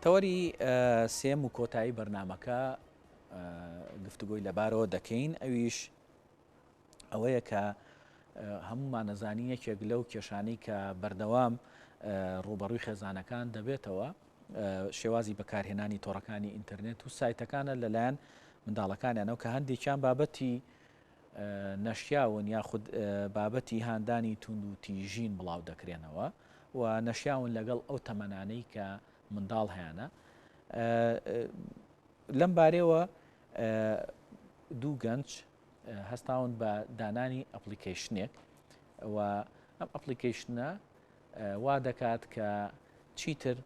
تەوەری سێم و کۆتایی بەرنمەکە گفتوگۆی لەبارەوە دەکەین ئەویش ئەوەیە کە هەمومان نەزانی یەکێک لەو کێشانەی کە بەردەوام ڕوبەڕووی خێزانەکان دەبێتەوە شێوازی بەکارهێنانی تۆڕەکانی ئینتەرنێت و سایتەکانە لەلایەن منداڵەکانیانەوە کە هەندێکیان بابەتی نەشیاون یاخود بابەتی هاندانی تونند و تیژین بڵاو دەکرێنەوە و نەشیاون لەگەڵ ئەو تەمەنانەی کە منداڵ هەیەە لەم بارەوە دوو گەنج هەستاون بە دانانی ئەپلیکیشنێک و ئەم ئەپلیکیشنە وا دەکات کە چیتر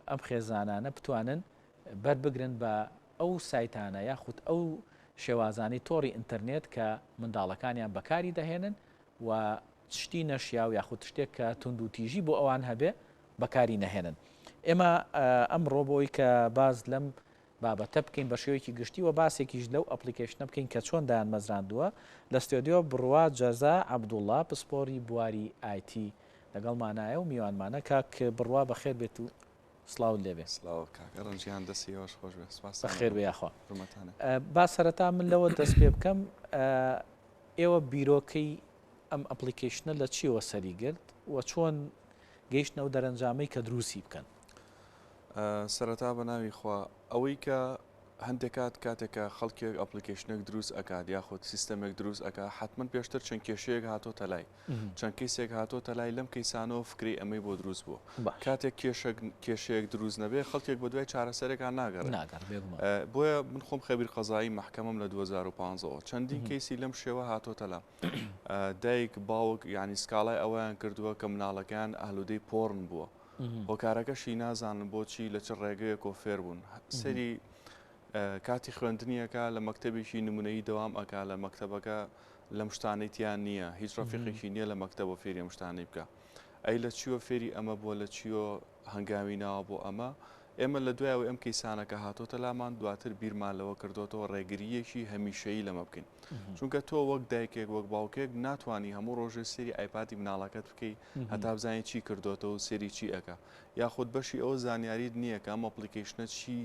ئەم خێزانانە بتوانن بەربگرن بە ئەو سایتانە یاخود ئەو شێوازانی تۆڕی ئینتەرنێت کە منداڵەکانیان بەکاری دەهێنن و شتی نەشیا و یاخود شتێک کە تونند و تیژی بۆ ئەوان هەبێ بەکاری نەهێنن. ئێمە ئەمڕۆ بۆی کە باز لەم بابەتە بکەین بە شێوەیەکی گشتی و باسێکیش لەو ئەپلیکیشنە بکەین کە چۆن دایان مەزراندووە لە ستۆدیۆ بڕوا جەزا عەبدوڵڵا پسپۆری بواری ئایتی لەگەڵمانایە و میوانمانە کاک بڕوا بەخێر بێت و سڵاو لێبێ. ڕەنجیان دەستیەوەش خۆش بەخێر بێ یاخوا. با سەرەتا من لەوە دەست پێ بکەم ئێوە بیرۆکەی ئەم ئەپلیکیشنە لە چیەوە سەریگرت و چۆن گەیشتنەوە دەرەنجامەی کە دروستی بکەن. سەرەتا بە ناوی خوا ئەوەی کە هەندێکات کاتێکە خەڵکێک ئەپلیکیشنێک دروست ئەکات یاخود سیستەمێک دروست ئەکا حتمما پێشتر چەند کێشەیەک هاتۆتە لای چەند کەیسێک هاتۆتە لای لەم کەیسانەوە فکری ئەمەی بۆ دروست بوو کاتێک کێشەیەک دروست نەبێ خەڵکێک بە دوای چارەسەرێکان ناگەڕێت بۆیە من خۆم خەبیر قەزایی محکەمەم لە 2015 چەندین کەیسی لەم شێوە هاتۆتە لام دایک باوک ینی سکاڵای ئەویان کردووە کە مناڵەکان ئالودەی پۆڕن بووە هۆکارەکەشی نازانن بۆچی لە چ ڕێگەیەک و فێر بوون سەری کاتی خوێندنیەکە لە مەکتەبێکی نمونەی دەوام ئەکا لە مەکتەبەکە لەم شتانەیتیان نییە هیچ ڕەفیقێکی نییە لە مەکتەبە فێری ئەم شتانەی بکە ئەی لە چیوە فێری ئەمە بووە لە چیۆ هەنگاوی ناوە بۆ ئەمە ئێمە لە دوایەوە ئەم کەیسانەکە هاتۆتە لامان دواتر بیرمان لەوە کردوەوە ڕێگریەکی هەمیشەیی لەمە بکەین چونکە تۆ وەک دایکێک وەک باوکێک ناتوانانی هەموو ڕۆژێ سێری ئایپادی مناڵەکەت بکەی هەتا بزانین چی کردوێتەوە و سێری چی ئەکا یاخود بەشی ئەوە زانیاریت نییە کە ئەم ئەپلیکیشنە چی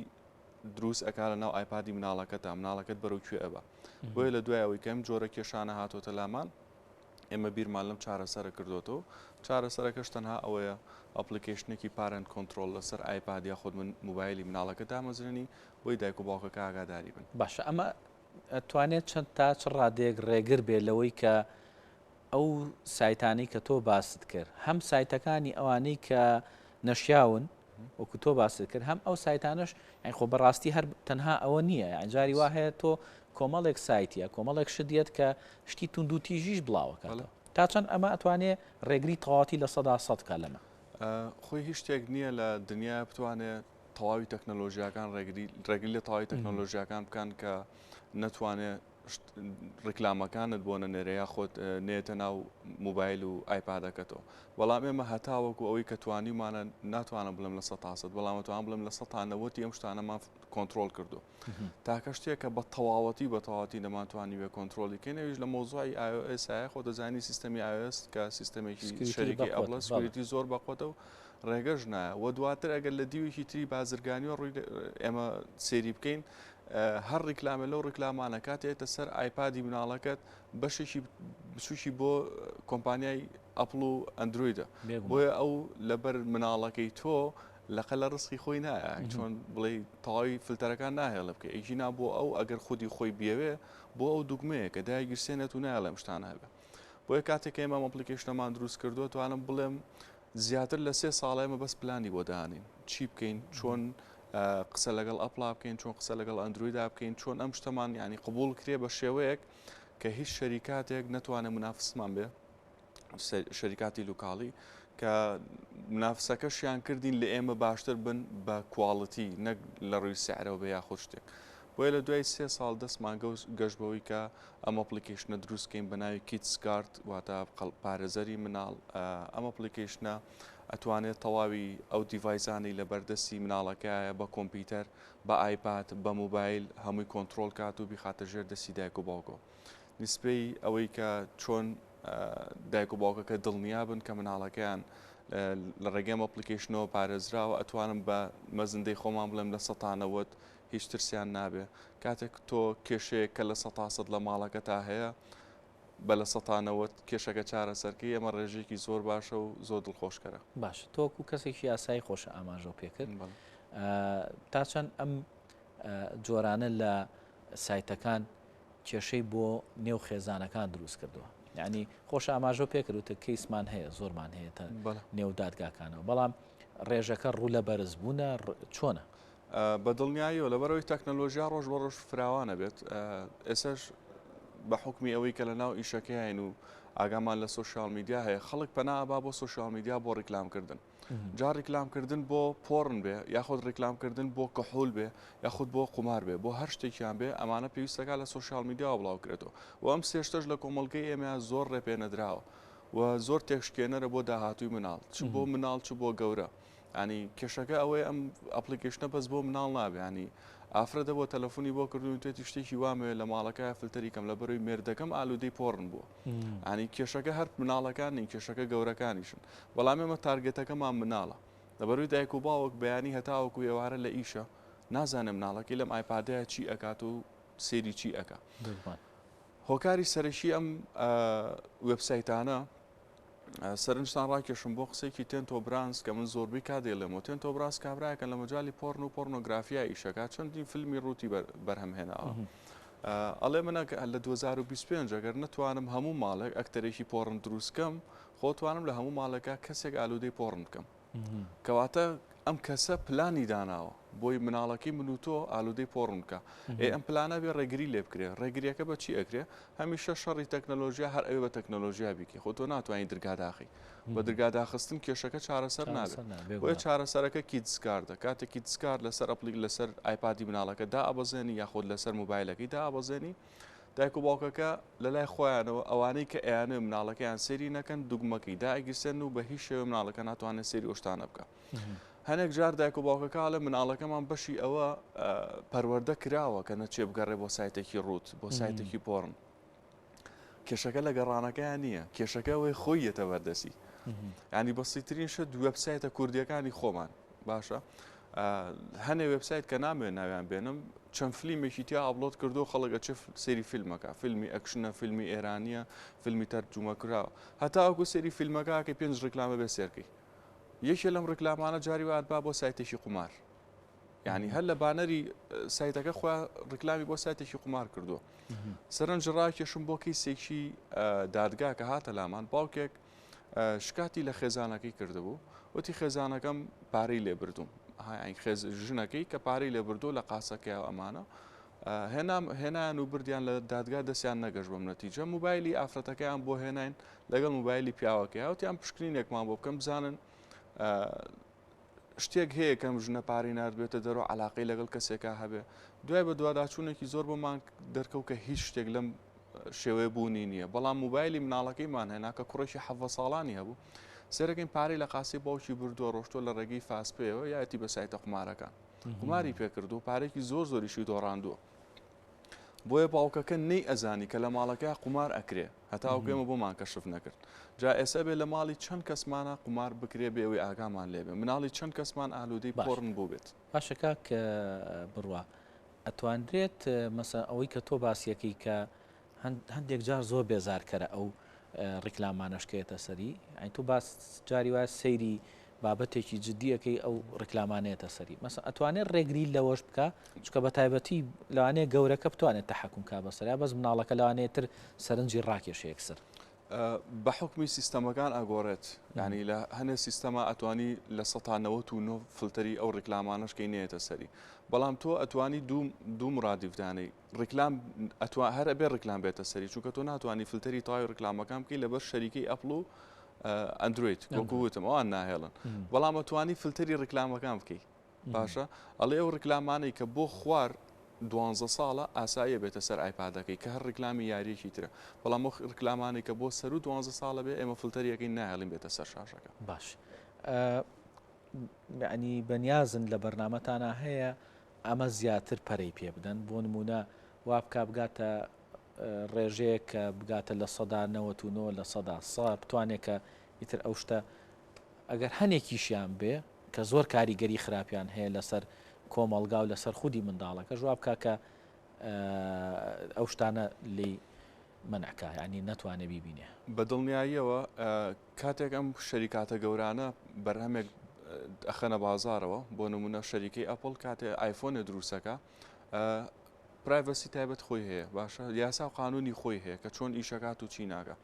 دروست ئەکا لە ناو ئایپادی مناڵەکەتە مناڵەکەت بەرەو کوێ ئەبە بۆیە لە دوایەوەی کەم جۆرە کێشانە هاتۆتە لامان ئێمە بیرمان لەم چارەسەرە کردوەوە چارەسەرەکەش تەنها ئەوەیە ئەپلیکیشنێکی پارنت کۆنتترۆل لەسەر ئایپاد یا خود من موبایلی مناڵەکە دامەزرێنی بۆی دایک و باوکەکە ئاگاداری بن باشە ئەمە توانێت چەند تا چ ڕادێک ڕێگر بێت لەوەی کە ئەو سایتانی کە تۆ باست کرد هەم سایتەکانی ئەوانەی کە نەشیاون وەکو تۆ باست کرد هەم ئەو سایتانش خۆ بەڕاستی هەر تەنها ئەوە نییە ئەنجاری وا هەیە تۆ کۆمەڵێک سایتە کۆمەڵێک شدێت کە شتی تونند و تیژیش بڵاوەکەڵە تا چەند ئەمە ئەتوانێت ڕێگری تەواتی لە 100 کا لەمە خۆی هیچ شتێک نییە لە دنیا بتوانێت تەواوی تەکنەلۆژیاکان ڕێگری لە تەواوی تەکنەلۆژیاکان بکەن کە نەتوانێت ڕیکلامەکانت بۆ نەنێرەیە خۆت نێتە ناو موبایل و ئایپادەکەتەوە بەڵام ئێمە هەتاوەکو ئەوەی کە توانیمانە ناتوانم بڵم لە 100 بەڵام توان بڵم لە 100 ئەم شتانەمان کۆنتترۆل کردو تاکە شتێکە بە تەواوەتی نەماتوانی بێ کۆنتترۆلی کەنەویش لە مۆزوعی iOS خۆ دەزانی سیستەمی iOS کە سیستەمێکی شەریکی ئەڵە سکوریتی زۆر بەخۆتە و ڕێگەش نایە و دواتر ئەگەر لە دیوێکی تری بازرگانیوە ڕووی ئێمە سێری بکەین هەر ڕیکلامە لەو ڕیکلامانە کاتێتە سەر ئایپادی مناڵەکەت بەشێکی بچوشی بۆ کۆمپانیای ئەپڵ و ئەندرویدە بۆیە ئەو لەبەر مناڵەکەی تۆ لەقە لە ڕسکی خۆی نایە چۆن بڵێ تەواوی فلتەرەکان ناهێڵە بکە ئەیژینا بۆ ئەو ئەگەر خودی خۆی بێوێ بۆ ئەو دوگمەیە کە دایگیرسێنێت و نایە لەم شتانە هەبێ بۆیە کاتێک ئێمە ئەپلیکیشنەمان دروست کردووە توانم بڵێم زیاتر لە 3 ساڵ ئێمە بەس پلانی بۆ داهانین چی بکەین چۆن قسە لەگەڵ ئەپڵا بکەین چۆن قسە لەگەڵ ئەندرویدا بکەین چۆن ئەم شتەمان ینی قبول کرێ بە شێوەیەک کە هیچ شەریکاتێک نەتوانێت منافسمان بێ شەریکاتی لوکاڵی کە منافسەکەشیان کردین لە ئێمە باشتر بن بە کواڵەتی نەک لە ڕووی سعرەوە بە یاخود شتێک بۆیە لە دوای 3 ساڵ دەستمان گەشتبەوەی کە ئەم ئەپلیکیشنە دروستکەین بە ناوی کیتسکارت واتە پارێزەری مناڵ ئەم ئەپلیکیشنە ئەتوانێت تەواوی ئەو دیڤایزانی لە بەردەستی مناڵەکەیە بە کۆمپیوتەر بە ئایپاد بە موبایل هەمووی کۆنتترۆل کات و بیخاتە ژێر دەستی دایک و باوکۆ نسبەی ئەوەی کە چۆن دایک و باوکەکە دڵنیا بن کە مناڵەکەیان لە ڕێگەم ئەپلیکیشنەوە پارێزراوە ئەتوانم بە مەزندەی خۆمان بڵێم لە ١٠٠ هیچ ترسیان نابێ کاتێک تۆ کێشەیە کە لە ١٠٠ لە ماڵەکە تا هەیە بە لە ١٠٠ کێشەکە چارەسەرکەی ئەمە ڕێژێکی زۆر باشە و زۆر دڵخۆشکەرە. باش تۆکو کەسێکی یاسایی خۆشە ئاماژە پێکرد تا چەند ئەم جۆرانە لە سایتەکان کێشەی بۆ نێو خێزانەکان دروست کردووە یعنی خۆش ئاماژە پێکردوتە کەیسمان هەیە زۆرمان هەیە تا نێو دادگاکانەوە بەڵام ڕێژەکە ڕوو لە بەرز بوونە چۆنە بە دڵنیاییەوە لەبەرەوەی تەکنەلۆژیا ڕۆژ بە ڕۆژ فراوانە بێت ئێسش بە حکمی ئەوەی کە لە ناو ئیشەکە هەین و ئاگامان لە سوۆشیال میدیا هەیە خەڵک پەنابا بۆ سوۆشیال میدیا بۆ ڕیکلامکردن جا ڕیکلامکردن بۆ پۆڕن بێ یاخود ڕیکلامکردن بۆ کەحول بێ یاخود بۆ قومار بێ بۆ هەر شتێکیان بێ ئەمانە پێویستەکە لە سوۆشیال میدیاوە بڵاوکرێتەوە و ئەم سێشتەش لە کۆمەڵگەی ئێمە زۆر ڕێپێنەدراوە و زۆر تێکشکێنەرە بۆ داهاتووی مناڵ چ بۆ مناڵ چ بۆ گەورە ینی کێشەکە ئەوەی ئەم ئەپلیکیشنە بەس بۆ مناڵ نابێ ینی ئافرەدە بۆ تەلەفۆنی بۆ کردوون توێتی شتێکی وامێ لە ماڵەکە فلتەری کەم لە بەروی مێردەکەم ئالوودەی پۆڕن بووە ینی کێشەکە هەر مناڵەکان نین کێشەکە گەورەکانیشن بەڵام ئێمە تارگێتەکەمان مناڵە لەبەروی دایک و باوک بەیانی هەتاوەکو ئێوارە لە ئیشە نازانم مناڵەکەی لەم ئایپادەیە چی ئەکات و سێری چی ئەکا هۆکاری سەرشی ئەم وێبسایتانە سەرنجتان ڕاکێشم بۆ قسێکی تێنتۆ برانس کە من زۆربەی کادێڵێمەوە تێنتۆ براس کابراایەکە لە مەجای پۆڕن و پۆرنۆگرافیا ئیشەکە چەندی فیلمی ڕووتی بەرهەمهێناوە ئەڵێ منە لە 2025 ئەگەر نتوانم هەموو ماڵێک ئەکتەرێکی پۆڕن دروستکەم خۆتوانم لە هەموو ماڵەکە کەسێک ئالوودەی پۆڕن بکەم کەواتە ئەم کەسە پلانی داناوە بۆی مناڵەکەی من و تۆ ئالوودەی پۆڕن بکە ئەم پلانە بێ ڕێگری لێ بکرێ ڕێگریەکە بە چی ئەکرێ هەمیشە شەڕی تەکنەلۆژیا هەر ئەوێ بە تەکنەلۆژیا بیکە خۆ تۆ ناتوانین دەرگاداخی بە دەرگاداخستن کێشەکە چارەسەر نابێت بۆیە چارەسەرەکە کیتسکاردە کاتێکی تسکار لەسەر ئەپلیک لەسەر ئایپادی مناڵەکە دا ئەبەزێنی یاخود لەسەر موبایلەکەی دا ئەبەزێنی دایک و باوکەکە لە لای خۆیانەوە ئەوانەی کە ئەیانێ مناڵەکەیان سێری نەکەن دوگمەکەی دائگیرسێن و بە هیچ شێوە مناڵەکە ناتوانێت سێری ئۆشتانە بکە هەنێک جار دایک و باوکەکە لە مناڵەکەمان بەشی ئەوە پەروەردە کراوە کە نەچێ بگەڕێ بۆ سایتێکی ڕوت بۆ سایتێکی پۆڕن کێشەکە لە گەڕانەکەیان نییە کێشەکە ئەوەی خۆیەتە بەردەسی ینی بەسیترین شت وێبسایتە کوردیەکانی خۆمان باشە هەنێ وێبسایت کە نامێن ناویان بێنم چەند فیلمێکی تیا ئاپلۆد کردو خەڵکە چه سێری فیلمەکە فیلمی ئەکشنە فیلمی ئێرانیە فیلمی تەرجمە کراوە هەتا وەکو سێری فیلمەکە کە 5 ڕیکلامە بێ سێرکەی یەکێ لەم ڕیکلامانە جاری وات با بۆ سایتێکی قومار یعنی هەر لە بانەری سایتەکە خۆیان ڕیکلامی بۆ سایتێکی قومار کردووە سەرنج ڕاکێشم بۆ کەیسێکی دادگا کە هاتە لامان باوکێک شکاتی لە خێزانەکەی کردبوو وتی خێزانەکەم پارەی لێ بردوم ژنەکەی کە پارەی لێ بردو لە قاسەکەی ئەمانە هێنان و بردیان لە دادگا دەستیان نەگەشت بەم نەتیجە موبایلی ئافرەتەکەیان بۆ هێناین لەگەڵ موبایلی پیاوەکەی وتیان پشکنینێکمان بۆ بکەم بزانن شتێک هەیە کەم ژنە پارەی نردبێتە دەرەوە علاقەی لەگەڵ کەسێکا هەبێ دوای بە دوواداچوونێکی زۆر بۆمان دەرکەوت کە هیچ شتێک لەم شێوەیە بوونی نییە بەڵام موبایلی مناڵەکەیمان هێنا کە کوڕێکی 7 ساڵانی هەبوو سێرەکەین پارەی لە قاسی باوکی بردووە ڕۆشتۆ لە ڕێگەی فاسپێەوە یاەتی بە سایتە قمارەکان قماری پێکردو پارێکی زۆر زۆریشی دۆڕاندووە بۆیە باوکەکە نەی ئەزانی کە لە ماڵەکە قمار ئەکرێ هەتاوکێمە بۆمان کەشف نەکرد جا ئێستا بێ لە ماڵی چەند کەسمانە قمار بکرێ بێەوەی ئاگامان لێبێ مناڵی چەند کەسمان ئالوودەی پۆڕن بوو بێت باشەکە کە بڕوا ئەتوانرێت مەسە ئەوەی کە تۆ باسیەکەی کە هەندێک جار زۆر بێزارکەرە ئەو ڕیکلامانەشکێتە سەری ئەین تو باس جاری وایە سەیری بابەتێکی جددیەکەی ئەو ڕیکلامانێتە سەری مەسە ئەتوانێت ڕێگری لەوەش بکە چکە بە تایبەتی لەوانەیە گەورەکە بتوانێت تەحکوم کا بەسەریا بەس مناڵەکە لەوانێتتر سەرنجی ڕاکێشە یەکسەر بە حکمی سیستەمەکان ئەگۆڕێت ینی لە هەنێ سیستەما ئەتوانی لە 1990 فلتەری ئەو ڕیکلامانشکەی نێتە سەری بەڵام تۆ ئەتوانی دوو مرادیفدانەی ڕیکلام هەر ئەبێ ڕیکلام بێتە سەری چونکە تۆ ناتوانانی فلتەری تاوای ڕیکلامەکان بکەی لەبەر شەریکەی ئەپڵ و ئەندروید وەکووتم ئەوان ناهێڵن بەڵام ئەتوانی فلتەری ڕیکلامەکان بکەی باشە ئەڵێ ئەو ڕیکلامانەی کە بۆ خوار 12 ساڵە ئاساییە بێتە سەر ئایپادەکەی کە هەر ڕیکلامی یاریەکی ترە بەڵام ڕیکلامانی کە بۆ سەر و 12 ساڵە بێ ئێمە فلتەریەکەی ناهێڵین بێتە سەر شاشەکە باش ینی بەنیازن لە بەرنامەتانە هەیە ئەمە زیاتر پەرەی پێ بدەن بۆ نمونە وا بکە بگاتە ڕێژەیە کە بگاتە لە 1990 لە 100 بتوانێت کە ئیتر ئەو شتە ئەگەر هەنێکیشیان بێ کە زۆر کاریگەری خراپیان هەیە لەسەر کۆمەڵگا و لەسەر خودی منداڵەکە ژواب بکە کە ئەو شتانە لی منعکە ینی نەتوانێت بیبینێ. بە دڵنیاییەوە کاتێک ئەم شەریکاتە گەورانە بەرهەمێک ئەخەنە بازارەوە بۆ نمونە شەریکەی ئەپڵ کاتێ ئایفۆنە دروستەکە پرایڤەسی تایبەت خۆی هەیە باشە یاسا و قانونی خۆی هەیە کە چۆن ئیشەکات و چی ناکە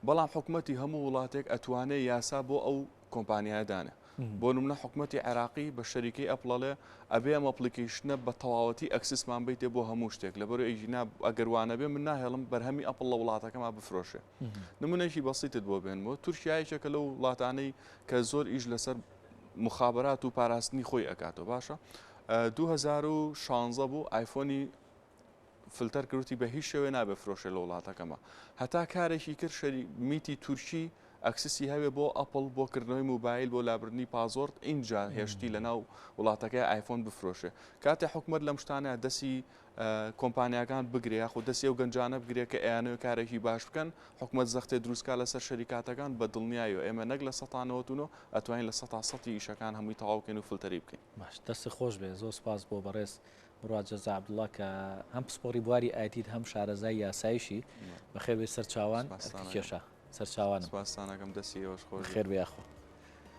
بەڵام حکوومەتی هەموو وڵاتێک ئەتوانێت یاسا بۆ ئەو کۆمپانیادانە بۆ نمونە حکوومەتی عێراقی بە شەریکەی ئەپڵەڵێ ئەبێ ئەم ئەپلیکیشنە بە تەواوەتی ئەکسسمان بیتێ بۆ هەموو شتێک لەبەر ئەیژینا ئەگەروانە بێ من ناهێڵم بەرهەمی ئەپڵ لە وڵاتەکەما بفرۆشێ نمونەیەکی بەسیتت بۆ بێنەوە تورکیایەکە لەو وڵاتانەی کە زۆر ئیش لەسەر مخابرات و پاراستنی خۆی ئەکاتەوە باشە 2016 بوو ئایفۆنی فلتەر کردوتی بە هیچ شێوێ نابێ فرۆشێ لە وڵاتەکەمە هەتا کارێکی کرد میتی تورکی ئەکسسی هەوێ بۆ ئەپڵ بۆ کردنەوەی موبایل بۆ لابردنی پازۆرت اینجا هێشتی لە ناو وڵاتەکەی ئایفۆن بفرۆشێ کاتێ حکومت لەم شتانە دەسی کۆمپانیاکان بگرێ خو دەستی ئەو گەنجانە بگرێ کە ئەیانەوە کارێکی باش بکەن حکومت زەختێ دروستکە لەسەر شەریکاتەکان بە دڵنیایەوە ئێمە نەک لە 100 ئەتوانین لە 100 ئیشەکان هەمووی تەواوکەین و فلتەری بکەین. باش دەستی خۆش بێ زۆر سپاس بۆ بەڕێز بڕات جەزا عەبدوڵڵا کە هەم پسپۆڕی بواری ئایتیت هەم شارەزای یاسایشی بەخێر بێ سەرچاوان کێشە سەرچاوانم سپاسانەکەم دەستی ئێوەش خۆش خێر بێ یاخۆ.